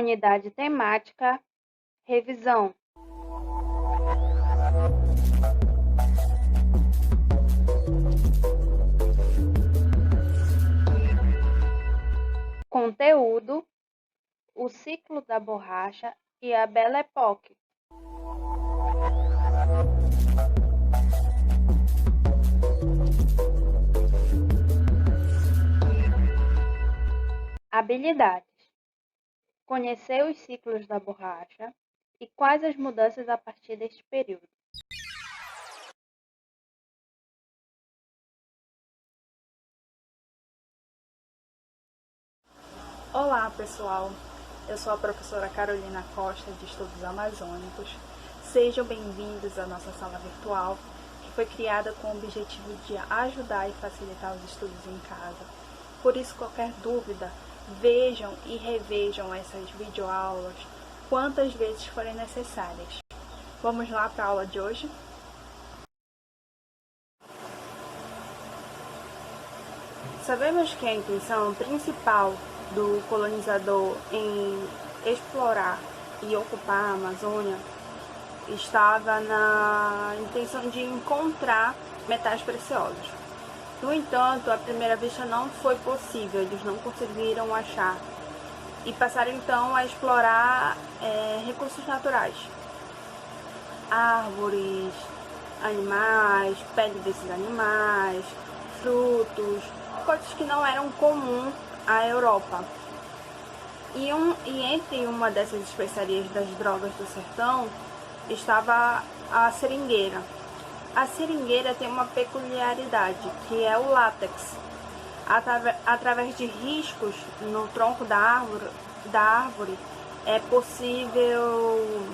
Unidade temática, revisão. Conteúdo: o ciclo da borracha e a Belle Époque. Habilidades: conhecer os ciclos da borracha e quais as mudanças a partir deste período. Olá pessoal, eu sou a professora Carolina Costa de Estudos Amazônicos. Sejam bem-vindos à nossa sala virtual, que foi criada com o objetivo de ajudar e facilitar os estudos em casa. Por isso, qualquer dúvida, vejam e revejam essas videoaulas quantas vezes forem necessárias. Vamos lá para a aula de hoje? Sabemos que a intenção principal do colonizador em explorar e ocupar a Amazônia estava na intenção de encontrar metais preciosos. No entanto, à primeira vista não foi possível, eles não conseguiram achar e passaram então a explorar recursos naturais, árvores, animais, pele desses animais, frutos, coisas que não eram comuns à Europa. E entre uma dessas especiarias das drogas do sertão estava a seringueira. A seringueira tem uma peculiaridade, que é o látex. Através de riscos no tronco da árvore é possível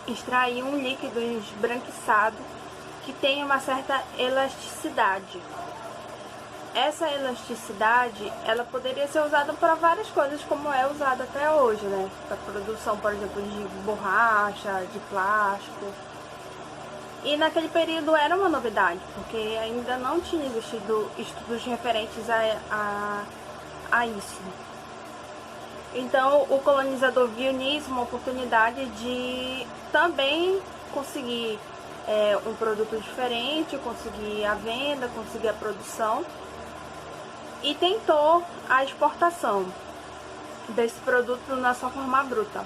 extrair um líquido esbranquiçado que tem uma certa elasticidade. Essa elasticidade, ela poderia ser usada para várias coisas, como é usada até hoje, né? Para produção, por exemplo, de borracha, de plástico. E naquele período era uma novidade, porque ainda não tinha existido estudos referentes a isso. Então, o colonizador viu nisso uma oportunidade de também conseguir um produto diferente, conseguir a venda, conseguir a produção. E tentou a exportação desse produto na sua forma bruta.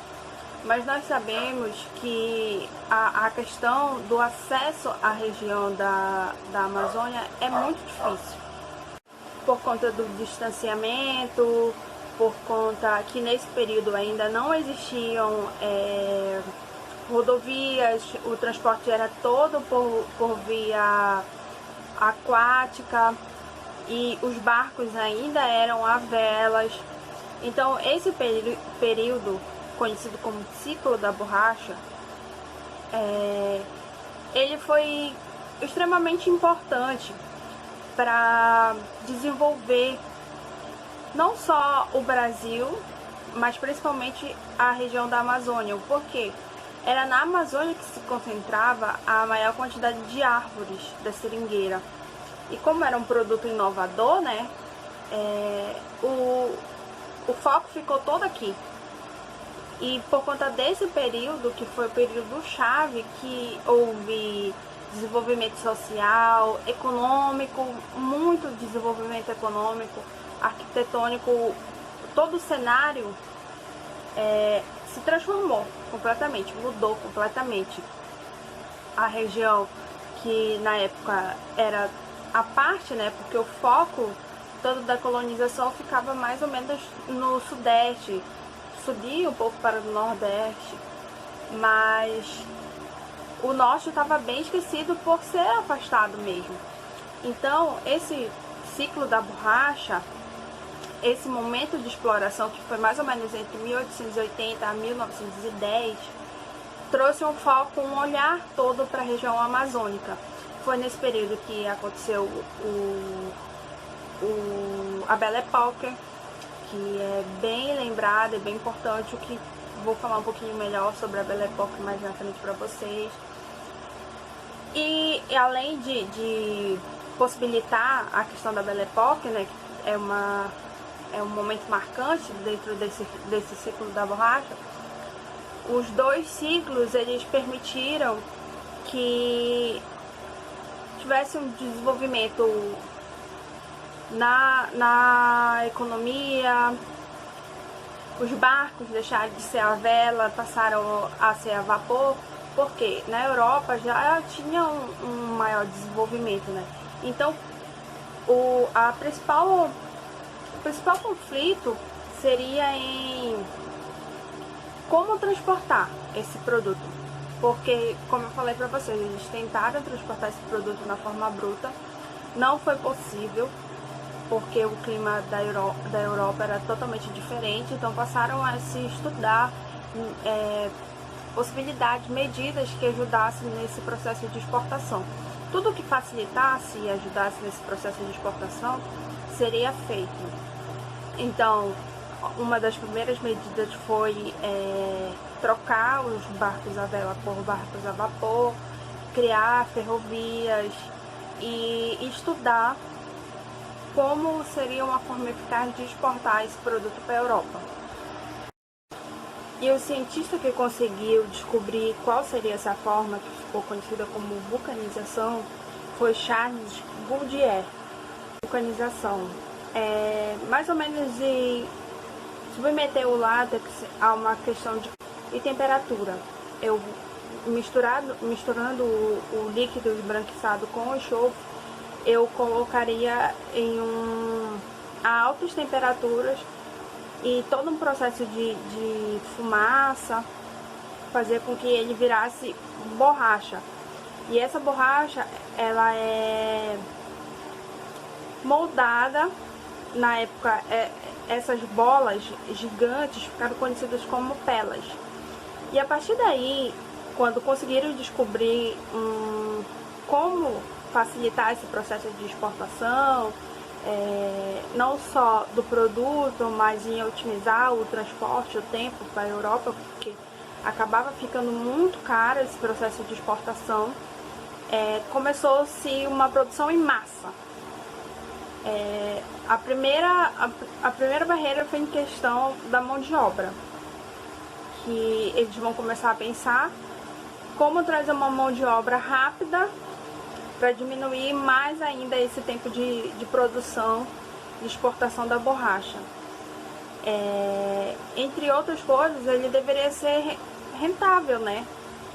Mas nós sabemos que a questão do acesso à região da Amazônia é muito difícil. Por conta do distanciamento, por conta que nesse período ainda não existiam rodovias, o transporte era todo por via aquática. E os barcos ainda eram a velas. Então esse período, conhecido como ciclo da borracha, ele foi extremamente importante para desenvolver não só o Brasil, mas principalmente a região da Amazônia. Por quê? Era na Amazônia que se concentrava a maior quantidade de árvores da seringueira. E como era um produto inovador, né, o foco ficou todo aqui. E por conta desse período, que foi o período chave, que houve desenvolvimento social, econômico, muito desenvolvimento econômico, arquitetônico, todo o cenário se transformou completamente, mudou completamente. A região que na época era a parte, né, porque o foco todo da colonização ficava mais ou menos no sudeste, subia um pouco para o nordeste, mas o norte estava bem esquecido por ser afastado mesmo. Então esse ciclo da borracha, esse momento de exploração, que foi mais ou menos entre 1880 a 1910, trouxe um foco, um olhar todo para a região amazônica. Foi nesse período que aconteceu a Belle Époque, que é bem lembrada e bem importante, o que vou falar um pouquinho melhor sobre a Belle Époque mais na frente para vocês. E além de possibilitar a questão da Belle Époque, né, que é um momento marcante dentro desse ciclo da borracha, os 2 ciclos eles permitiram que tivesse um desenvolvimento na economia. Os barcos deixaram de ser a vela, passaram a ser a vapor, porque na Europa já tinha um maior desenvolvimento, né? Então, o principal conflito seria em como transportar esse produto. Porque, como eu falei para vocês, eles tentaram transportar esse produto na forma bruta, não foi possível, porque o clima da Europa era totalmente diferente, então passaram a se estudar possibilidades, medidas que ajudassem nesse processo de exportação. Tudo que facilitasse e ajudasse nesse processo de exportação seria feito. Então, uma das primeiras medidas foi trocar os barcos a vela por barcos a vapor, criar ferrovias e estudar como seria uma forma eficaz de exportar esse produto para a Europa. E o cientista que conseguiu descobrir qual seria essa forma, que ficou conhecida como vulcanização, foi Charles Goodyear. Vulcanização é mais ou menos de submeter o látex a uma questão de temperatura. Misturando o líquido esbranquiçado com o enxofre, eu colocaria a altas temperaturas e todo um processo de fumaça, fazer com que ele virasse borracha. E essa borracha, ela é moldada, na época, essas bolas gigantes ficaram conhecidas como pelas. E a partir daí, quando conseguiram descobrir como facilitar esse processo de exportação, não só do produto, mas em otimizar o transporte, o tempo para a Europa, porque acabava ficando muito caro esse processo de exportação, começou-se uma produção em massa. A primeira barreira foi em questão da mão de obra, que eles vão começar a pensar como trazer uma mão de obra rápida para diminuir mais ainda esse tempo de produção e exportação da borracha. Entre outras coisas, ele deveria ser rentável, né?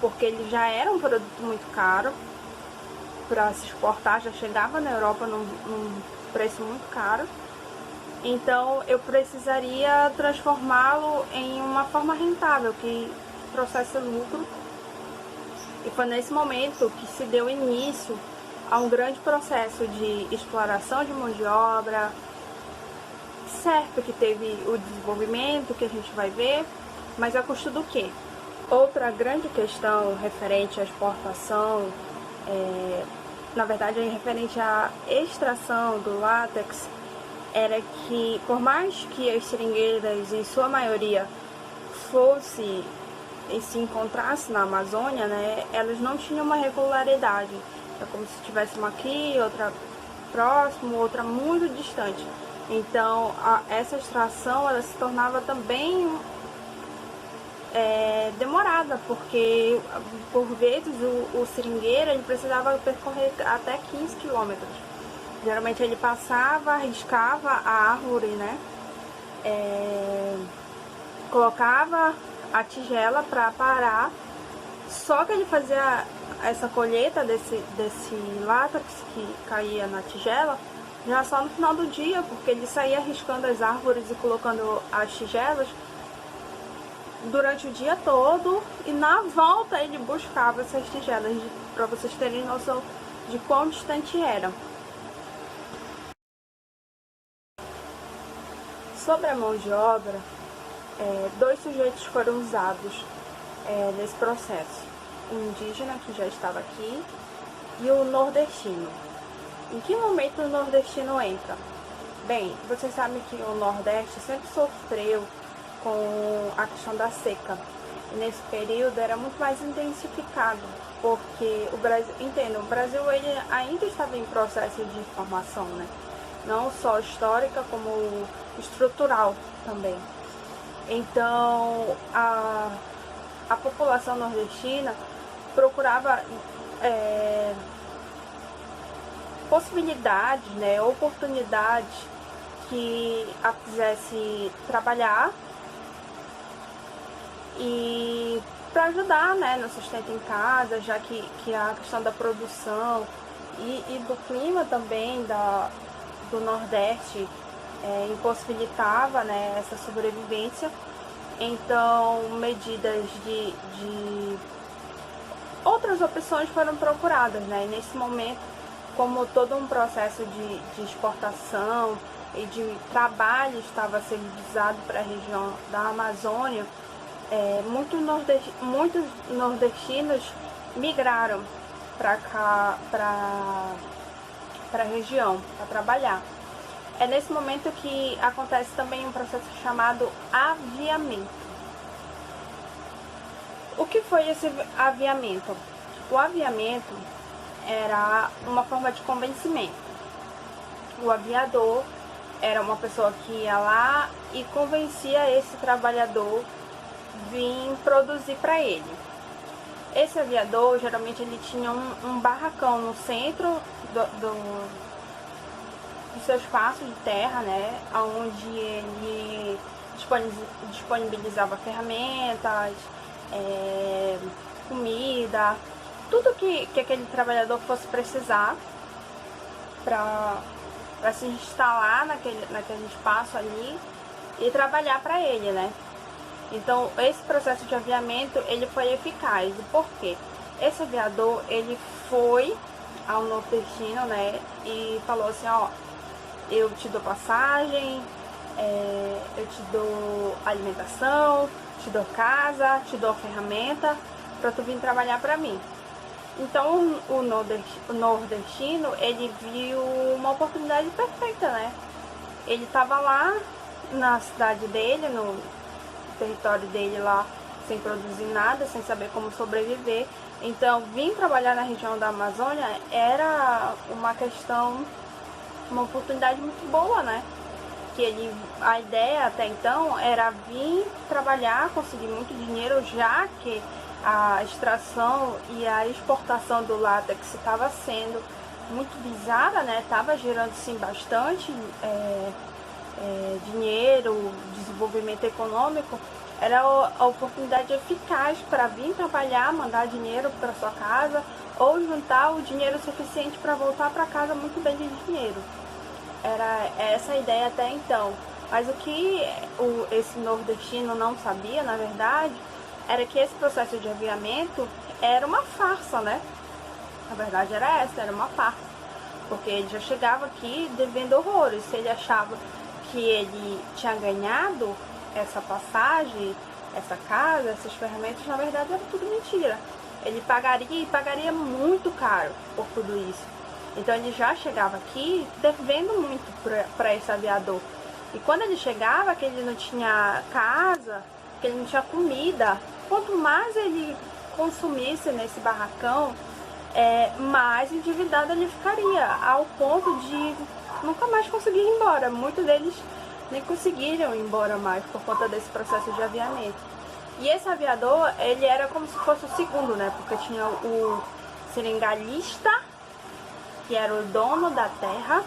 Porque ele já era um produto muito caro para se exportar, já chegava na Europa num preço muito caro. Então eu precisaria transformá-lo em uma forma rentável, que trouxesse lucro. E foi nesse momento que se deu início a um grande processo de exploração de mão de obra. Certo que teve o desenvolvimento que a gente vai ver, mas a custo do quê? Outra grande questão referente à exportação, na verdade referente à extração do látex, era que por mais que as seringueiras em sua maioria fosse e se encontrasse na Amazônia, né, elas não tinham uma regularidade. É como se tivesse uma aqui, outra próximo, outra muito distante. Então, essa extração ela se tornava também demorada, porque por vezes o seringueiro ele precisava percorrer até 15 quilômetros. Geralmente ele passava, riscava a árvore, né? Colocava a tigela para parar, só que ele fazia essa colheita desse látex que caía na tigela já só no final do dia, porque ele saía riscando as árvores e colocando as tigelas durante o dia todo, e na volta ele buscava essas tigelas, para vocês terem noção de quão distante era. Sobre a mão de obra, 2 sujeitos foram usados nesse processo: o indígena, que já estava aqui, e o nordestino. Em que momento o nordestino entra? Bem, vocês sabem que o Nordeste sempre sofreu com a questão da seca. E nesse período era muito mais intensificado, porque o Brasil ele ainda estava em processo de formação, né? não só histórica, como estrutural também. Então, a população nordestina procurava possibilidades, né, oportunidades que a fizesse trabalhar e para ajudar, né, no sustento em casa, já que a questão da produção e do clima também do Nordeste impossibilitava, né, essa sobrevivência. Então, medidas de outras opções foram procuradas, né? E nesse momento, como todo um processo de exportação e de trabalho estava sendo visado para a região da Amazônia, muitos nordestinos migraram para cá, para a região, para trabalhar. É nesse momento que acontece também um processo chamado aviamento. O que foi esse aviamento? O aviamento era uma forma de convencimento. O aviador era uma pessoa que ia lá e convencia esse trabalhador vir produzir para ele. Esse aviador, geralmente, ele tinha um barracão no centro do seu espaço de terra, né, onde ele disponibilizava ferramentas, comida, tudo que aquele trabalhador fosse precisar para se instalar naquele espaço ali e trabalhar para ele, né? Então, esse processo de aviamento, ele foi eficaz. Por quê? Esse aviador, ele foi ao nordestino, né, e falou assim, ó, eu te dou passagem, eu te dou alimentação, te dou casa, te dou ferramenta para tu vir trabalhar para mim. Então o nordestino, ele viu uma oportunidade perfeita, né? Ele estava lá na cidade dele, no território dele lá, sem produzir nada, sem saber como sobreviver. Então vir trabalhar na região da Amazônia era uma oportunidade muito boa, né? A ideia até então era vir trabalhar, conseguir muito dinheiro, já que a extração e a exportação do látex estava sendo muito visada, né? Estava gerando sim bastante dinheiro, desenvolvimento econômico. Era a oportunidade eficaz para vir trabalhar, mandar dinheiro para sua casa ou juntar o dinheiro suficiente para voltar para casa muito bem de dinheiro. Era essa a ideia até então. Mas o que esse nordestino não sabia, na verdade, era que esse processo de aviamento era uma farsa, né? A verdade era essa, era uma farsa. Porque ele já chegava aqui devendo horrores. Se ele achava que ele tinha ganhado essa passagem, essa casa, essas ferramentas, na verdade era tudo mentira. Ele pagaria muito caro por tudo isso. Então ele já chegava aqui devendo muito para esse aviador. E quando ele chegava, que ele não tinha casa, que ele não tinha comida, quanto mais ele consumisse nesse barracão, mais endividado ele ficaria, ao ponto de nunca mais conseguir ir embora. Muitos deles nem conseguiram ir embora mais por conta desse processo de aviamento. E esse aviador, ele era como se fosse o segundo, né? Porque tinha o seringalista, que era o dono da terra.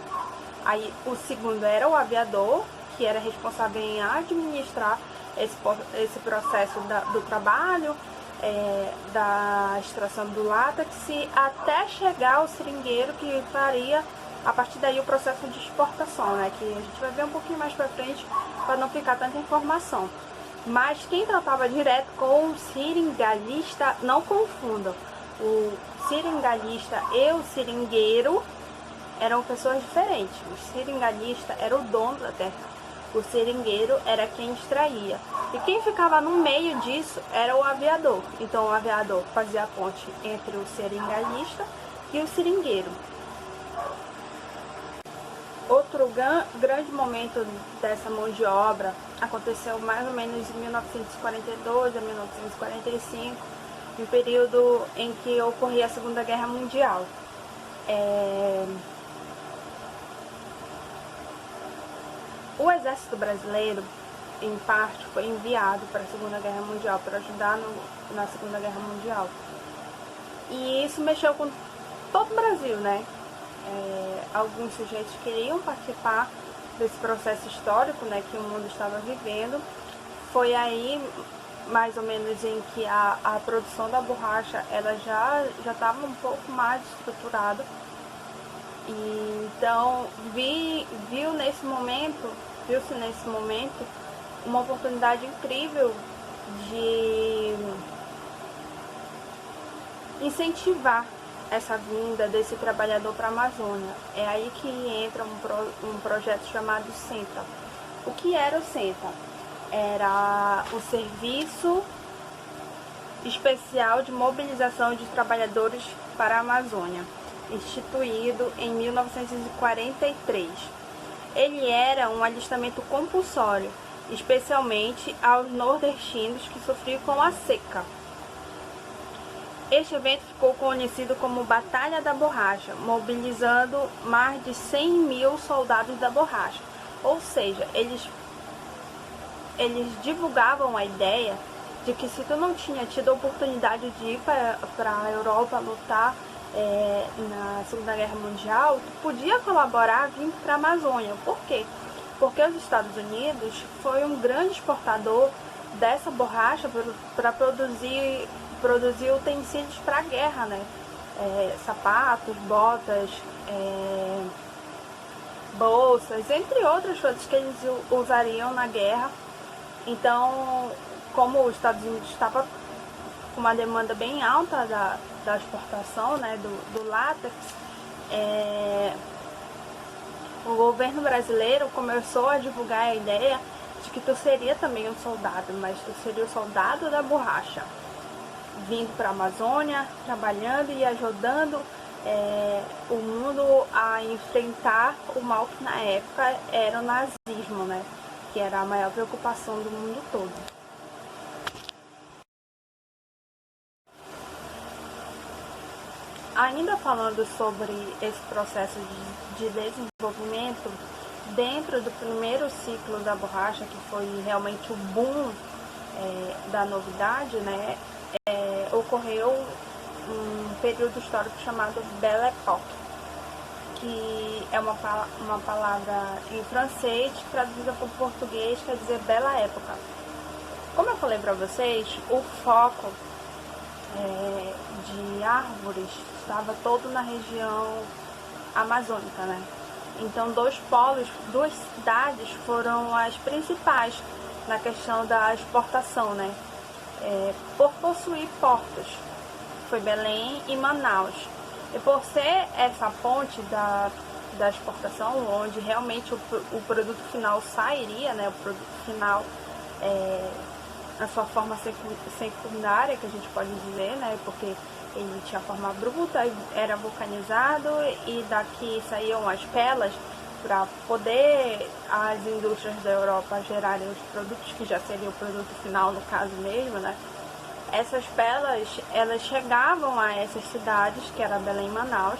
Aí o segundo era o aviador, que era responsável em administrar esse processo do trabalho, da extração do látex, até chegar ao seringueiro, que faria a partir daí o processo de exportação, né? Que a gente vai ver um pouquinho mais pra frente, para não ficar tanta informação. Mas quem tratava direto com o seringalista, não confundam. O seringalista e o seringueiro eram pessoas diferentes. O seringalista era o dono da terra. O seringueiro era quem extraía. E quem ficava no meio disso era o aviador. Então o aviador fazia a ponte entre o seringalista e o seringueiro. Outro grande momento dessa mão de obra aconteceu mais ou menos em 1942 a 1945, no período em que ocorria a Segunda Guerra Mundial. O exército brasileiro, em parte, foi enviado para a Segunda Guerra Mundial, para ajudar na Segunda Guerra Mundial. E isso mexeu com todo o Brasil, né? Alguns sujeitos queriam participar desse processo histórico, né, que o mundo estava vivendo. Foi aí, mais ou menos, em que a produção da borracha ela já estava um pouco mais estruturada. E, então, viu-se nesse momento uma oportunidade incrível de incentivar essa vinda desse trabalhador para a Amazônia. É aí que entra um projeto chamado SENTA. O que era o SENTA? Era o Serviço Especial de Mobilização de Trabalhadores para a Amazônia, instituído em 1943. Ele era um alistamento compulsório, especialmente aos nordestinos que sofriam com a seca. Este evento ficou conhecido como Batalha da Borracha, mobilizando mais de 100 mil soldados da borracha. Ou seja, eles divulgavam a ideia de que se tu não tinha tido a oportunidade de ir para a Europa lutar na Segunda Guerra Mundial, tu podia colaborar vindo para a Amazônia. Por quê? Porque os Estados Unidos foi um grande exportador dessa borracha para produzir utensílios para a guerra, né? Sapatos, botas, bolsas, entre outras coisas que eles usariam na guerra. Então, como os Estados Unidos estava com uma demanda bem alta da exportação, né, do látex, o governo brasileiro começou a divulgar a ideia de que tu seria também um soldado, mas tu seria o soldado da borracha, vindo para a Amazônia, trabalhando e ajudando o mundo a enfrentar o mal que na época era o nazismo, né? Que era a maior preocupação do mundo todo. Ainda falando sobre esse processo de desenvolvimento, dentro do primeiro ciclo da borracha, que foi realmente o boom da novidade, né? Ocorreu um período histórico chamado Belle Époque, que é uma palavra em francês traduzida para o português, quer dizer bela época. Como eu falei para vocês, o foco de árvores estava todo na região amazônica, né? Então, duas cidades foram as principais na questão da exportação, né? Por possuir portos, foi Belém e Manaus. E por ser essa ponte da exportação, onde realmente o produto final sairia, né? O produto final, na sua forma secundária, que a gente pode dizer, né? Porque ele tinha forma bruta, era vulcanizado e daqui saíam as pelas para poder as indústrias da Europa gerarem os produtos, que já seria o produto final no caso mesmo, né? Essas pelas, elas chegavam a essas cidades, que era Belém e Manaus,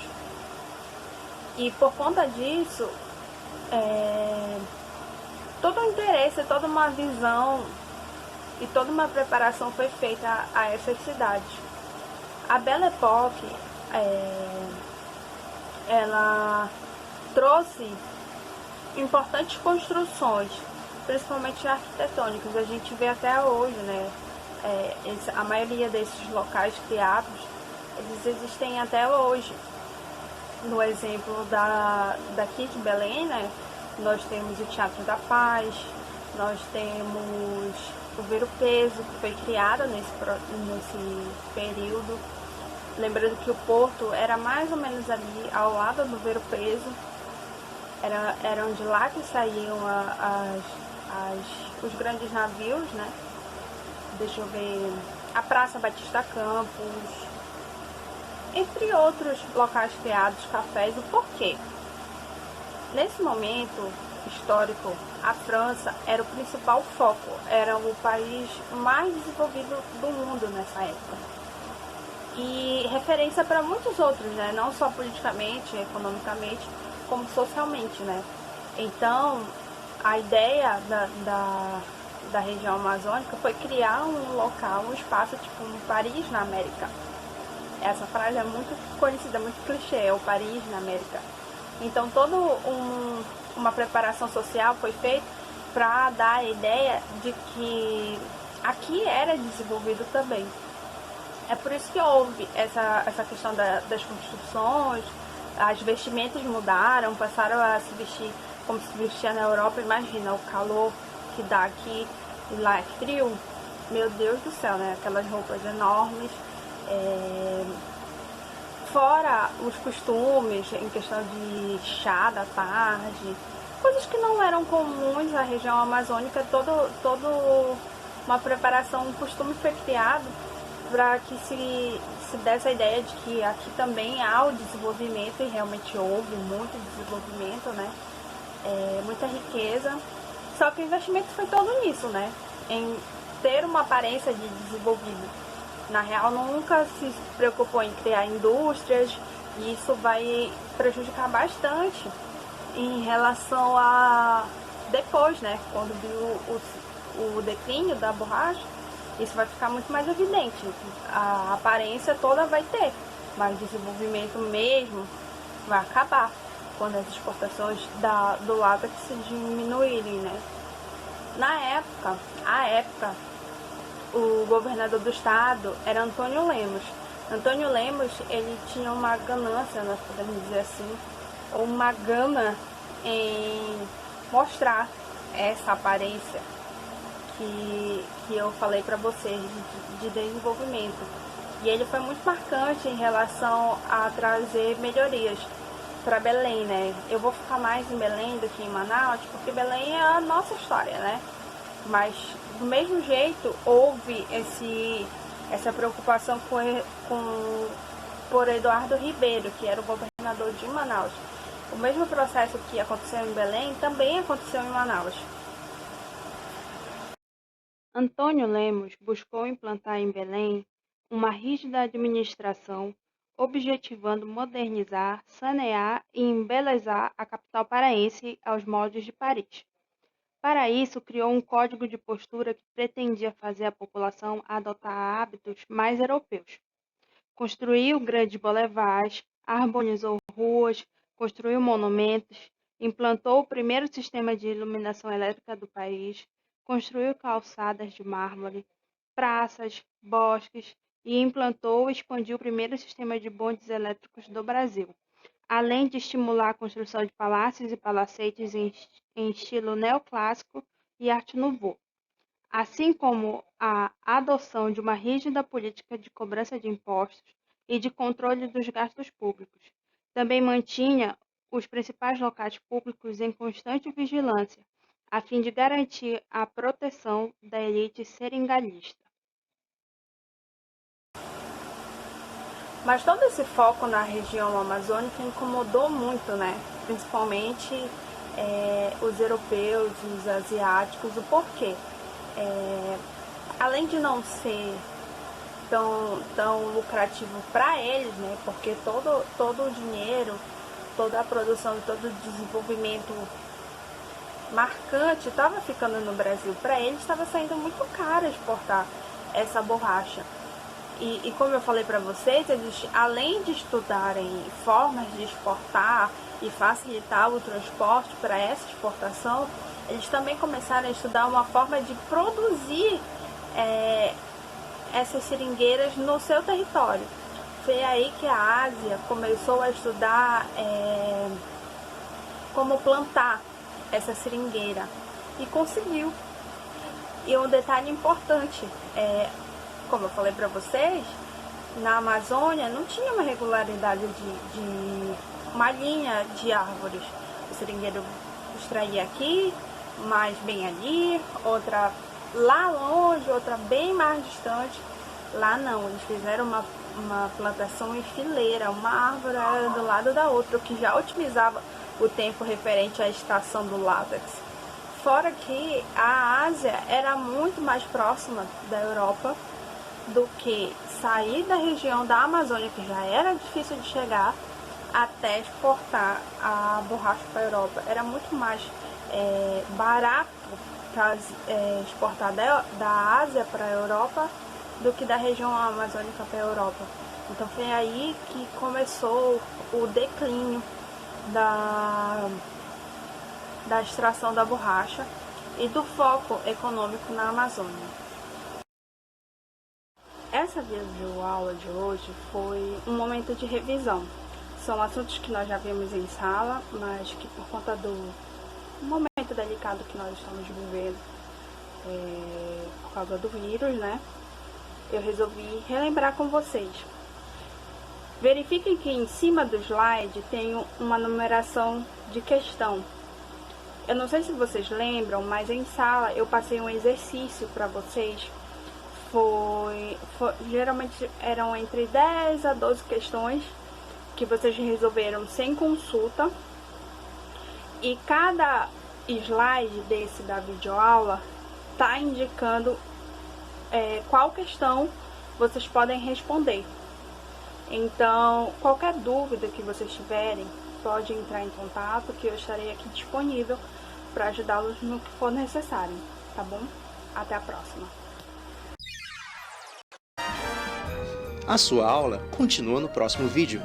e por conta disso, todo o interesse, toda uma visão e toda uma preparação foi feita a essas cidades. A Belle Époque, ela trouxe importantes construções, principalmente arquitetônicas. A gente vê até hoje, né? A maioria desses locais criados, eles existem até hoje. No exemplo daqui de Belém, né? Nós temos o Teatro da Paz, nós temos o Ver o Peso, que foi criado nesse período. Lembrando que o porto era mais ou menos ali ao lado do Ver o Peso. Eram de lá que saíam os grandes navios, né? Deixa eu ver, a Praça Batista Campos, entre outros locais criados, cafés. O porquê? Nesse momento histórico, a França era o principal foco, era o país mais desenvolvido do mundo nessa época. E referência para muitos outros, né? Não só politicamente, economicamente, como socialmente, né? Então, a ideia da região amazônica foi criar um local, um espaço tipo um Paris na América. Essa frase é muito conhecida, muito clichê, é o Paris na América. Então toda uma preparação social foi feita para dar a ideia de que aqui era desenvolvido também. É por isso que houve essa questão das construções, as vestimentas mudaram, passaram a se vestir como se vestia na Europa. Imagina o calor que dá aqui e lá é frio. Meu Deus do céu, né? Aquelas roupas enormes. Fora os costumes em questão de chá da tarde, coisas que não eram comuns na região amazônica, todo uma preparação, um costume foi criado para que se desse a ideia de que aqui também há o desenvolvimento, e realmente houve muito desenvolvimento, né? Muita riqueza, só que o investimento foi todo nisso, né? Em ter uma aparência de desenvolvido. Na real, nunca se preocupou em criar indústrias, e isso vai prejudicar bastante em relação a depois, né? Quando viu o declínio da borracha, isso vai ficar muito mais evidente. A aparência toda vai ter, mas o desenvolvimento mesmo vai acabar quando as exportações do látex se diminuírem, né? À época, o governador do estado era Antônio Lemos. Antônio Lemos, ele tinha uma ganância, nós podemos dizer assim, ou uma gana em mostrar essa aparência que eu falei para vocês de desenvolvimento. E ele foi muito marcante em relação a trazer melhorias para Belém, né? Eu vou ficar mais em Belém do que em Manaus, porque Belém é a nossa história, né? Mas do mesmo jeito houve essa preocupação por Eduardo Ribeiro, que era o governador de Manaus. O mesmo processo que aconteceu em Belém também aconteceu em Manaus. Antônio Lemos buscou implantar em Belém uma rígida administração, objetivando modernizar, sanear e embelezar a capital paraense aos moldes de Paris. Para isso, criou um código de postura que pretendia fazer a população adotar hábitos mais europeus. Construiu grandes boulevards, harmonizou ruas, construiu monumentos, implantou o primeiro sistema de iluminação elétrica do país, construiu calçadas de mármore, praças, bosques e implantou e expandiu o primeiro sistema de bondes elétricos do Brasil, além de estimular a construção de palácios e palacetes em estilo neoclássico e Arte Nouveau, assim como a adoção de uma rígida política de cobrança de impostos e de controle dos gastos públicos. Também mantinha os principais locais públicos em constante vigilância, a fim de garantir a proteção da elite seringalista. Mas todo esse foco na região amazônica incomodou muito, né? Principalmente os europeus, os asiáticos. O porquê? Além de não ser tão lucrativo para eles, né? Porque todo o dinheiro, toda a produção, todo o desenvolvimento marcante estava ficando no Brasil. Para eles estava saindo muito caro exportar essa borracha. E como eu falei para vocês, eles, além de estudarem formas de exportar e facilitar o transporte para essa exportação, eles também começaram a estudar uma forma de produzir essas seringueiras no seu território. Foi aí que a Ásia começou a estudar como plantar essa seringueira e conseguiu. E um detalhe importante, como eu falei para vocês, na Amazônia não tinha uma regularidade de uma linha de árvores. O seringueiro extraía aqui, mais bem ali, outra lá longe, outra bem mais distante. Lá não, eles fizeram uma plantação em fileira, uma árvore do lado da outra, o que já otimizava o tempo referente à estação do látex. Fora que a Ásia era muito mais próxima da Europa do que sair da região da Amazônia, que já era difícil de chegar, até exportar a borracha para a Europa. Era muito mais barato para exportar da Ásia para a Europa do que da região amazônica para a Europa. Então foi aí que começou o declínio da extração da borracha e do foco econômico na Amazônia. Essa videoaula de hoje foi um momento de revisão. São assuntos que nós já vimos em sala, mas que por conta do momento delicado que nós estamos vivendo, por causa do vírus, né? Eu resolvi relembrar com vocês. Verifiquem que em cima do slide tem uma numeração de questão. Eu não sei se vocês lembram, mas em sala eu passei um exercício para vocês. Geralmente eram entre 10 a 12 questões que vocês resolveram sem consulta. E cada slide desse da videoaula está indicando qual questão vocês podem responder. Então, qualquer dúvida que vocês tiverem, pode entrar em contato que eu estarei aqui disponível para ajudá-los no que for necessário, tá bom? Até a próxima! A sua aula continua no próximo vídeo.